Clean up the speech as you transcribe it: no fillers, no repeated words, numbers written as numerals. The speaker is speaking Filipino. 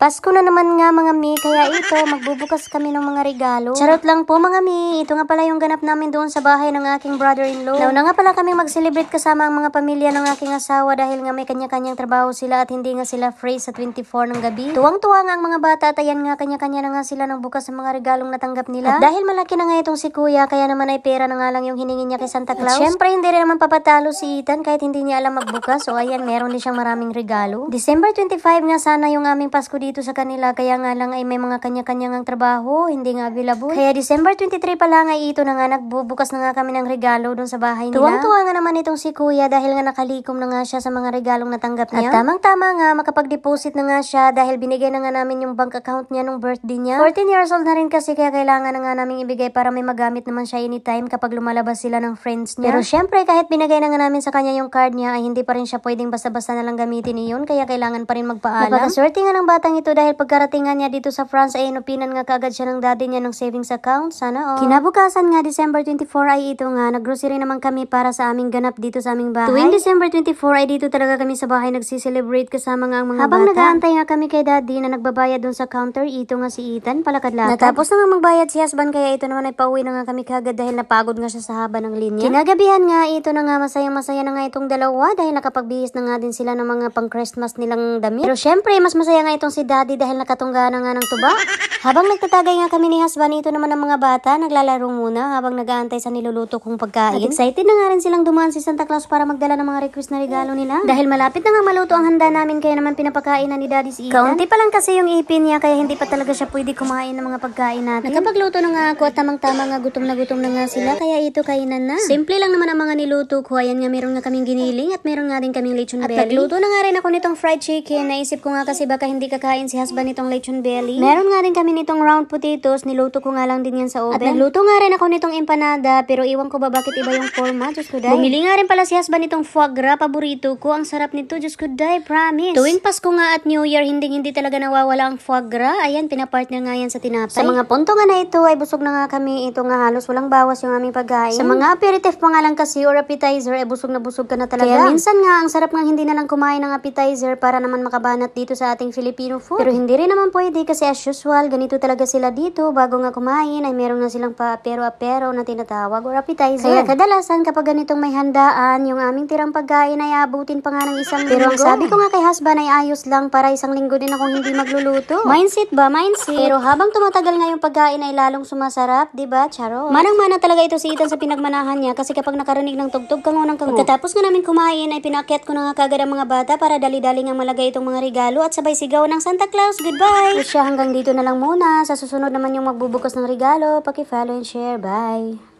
Pasko na naman nga mga mi, kaya ito, magbubukas kami ng mga regalo. Charot lang po mga mi, ito nga pala yung ganap namin doon sa bahay ng aking brother-in-law. Nauna nga pala kami mag-celebrate kasama ang mga pamilya ng aking asawa dahil nga may kanya-kanyang trabaho sila at hindi nga sila free sa 24 ng gabi. Tuwang-tuwa nga ang mga bata at ayan nga kanya-kanya na nga sila ng bukas sa mga regalong natanggap nila. At dahil malaki na nga itong si kuya, kaya naman ay pera na nga lang yung hiningi niya kay Santa Claus. At syempre hindi rin naman papatalo si Ethan kahit hindi niya alam magbukas. So ayan, meron din siyang maraming regalo. December 25 nga sana yung aming Pasko dito sa kanila, kaya nga lang ay may mga kanya-kanyang trabaho, hindi nga available. Kaya December 23 pa lang ay ito na nga, nagbubukas na nga kami ng regalo doon sa bahay nila. Tuwang-tuwa nga naman itong si kuya dahil nga nakalikom na nga siya sa mga regalong natanggap niya. At tamang-tama nga, makapag-deposit na nga siya dahil binigay na nga namin yung bank account niya nung birthday niya. 14 years old na rin kasi, kaya kailangan na nga namin ibigay para may magamit naman siya anytime kapag lumalabas sila ng friends niya. Pero syempre, kahit binigay na nga namin sa kanya yung card niya, ay hindi pa rin siya pwedeng basta-basta na lang gamitin iyon, kaya kailangan pa rin magpaalam. Napakaswerte nga ng batang ito dahil pagkaratingan niya dito sa France ay inupinan nga kaagad siya ng daddy niya ng savings account. Sana Kinabukasan nga, December 24 ay ito nga, naggrocery naman kami para sa aming ganap dito sa aming bahay. Tuwing December 24 ay dito talaga kami sa bahay nagsiselebrate kasama nga ang mga habang bata. Habang nag-aantay nga kami kay daddy na nagbabayad dun sa counter, ito nga si Ethan, palakad-lakad. Natapos na nga magbayad si husband, kaya ito naman ay pauwi na nga kami kaagad dahil napagod nga siya sa haba ng linya. Kinagabihan nga, ito na nga, masayang-masaya na nga itong dalawa dahil nakapagbihis na nga din sila ng mga pang-Christmas nilang damit. Pero syempre, mas masaya nga itong si daddy dahil nakatungga na nga ng tuba. Habang nagtatagay nga kami ni husband, ito naman ang mga bata, naglalaro muna habang nag-aantay sa niluluto kong pagkain. At excited na nga rin silang dumaan si Santa Claus para magdala ng mga request na regalo nila. Dahil malapit na nga maluto ang handa namin, kaya naman pinapakain na ni daddy si Ethan. Kaunti pa lang kasi yung ipin niya, kaya hindi pa talaga siya pwede kumain ng mga pagkain natin. Nakapagluto na nga ako at tamang-tama nga, gutom na nga sila, kaya ito kainan na. Simple lang naman ang mga niluto ko. Ayan nga, meron nga kaming giniling at meron nga din kaming lechon belly. At nagluto na nga rin ako nitong fried chicken. Naisip ko nga kasi baka hindi kakain si husband nitong lechon belly. Meron nga din kami nitong round potatoes. Niluto ko nga lang din yan sa oven. At nagluto nga rin ako nitong empanada, pero iwan ko ba bakit iba yung forma. Diyos ko, day. Bumili nga rin pala si husband nitong foie gras. Paborito ko. Ang sarap nito. Diyos ko, day. Promise. Tuwing Pasko nga at New Year, hindi talaga nawawala ang foie gras. Ayan, pinapartner nga yan sa tinapay. Sa mga punto nga na ito, ay busog na nga kami. Ito nga, halos walang bawas yung aming pagkain. Sa mga aperitif pa nga lang kasi or appetizer, ay busog na busog ka na talaga. Kaya minsan nga, ang sarap nga hindi na lang kumain ng appetizer para naman makabanat dito sa ating Filipino food. Pero hindi rin naman pwede kasi as usual, ganito talaga sila dito. Bago nga kumain, ay meron nga silang pa-apero-apero na tinatawag or appetizer. Kaya kadalasan kapag ganitong may handaan, yung aming tirang pagkain ay abutin pa nga ng isang linggo. Pero ang sabi ko nga kay husband ay ayos lang para isang linggo din akong hindi magluluto. Mindset ba? Mindset. Pero habang tumatagal nga yung pagkain ay lalong sumasarap, diba? Charo. Manang-mana talaga ito si Ethan sa pinagmanahan niya kasi kapag nakarinig ng tugtog kangunang kango. Pagkatapos nga namin kumain ay pinakyat ko na nga kagad ang mga bata para dali-dali nga malagay itong mga regalo at sabay sigaw ng Santa Claus, goodbye! So siya, hanggang dito na lang muna. Sa susunod naman yung magbubukas ng regalo, paki-follow and share. Bye!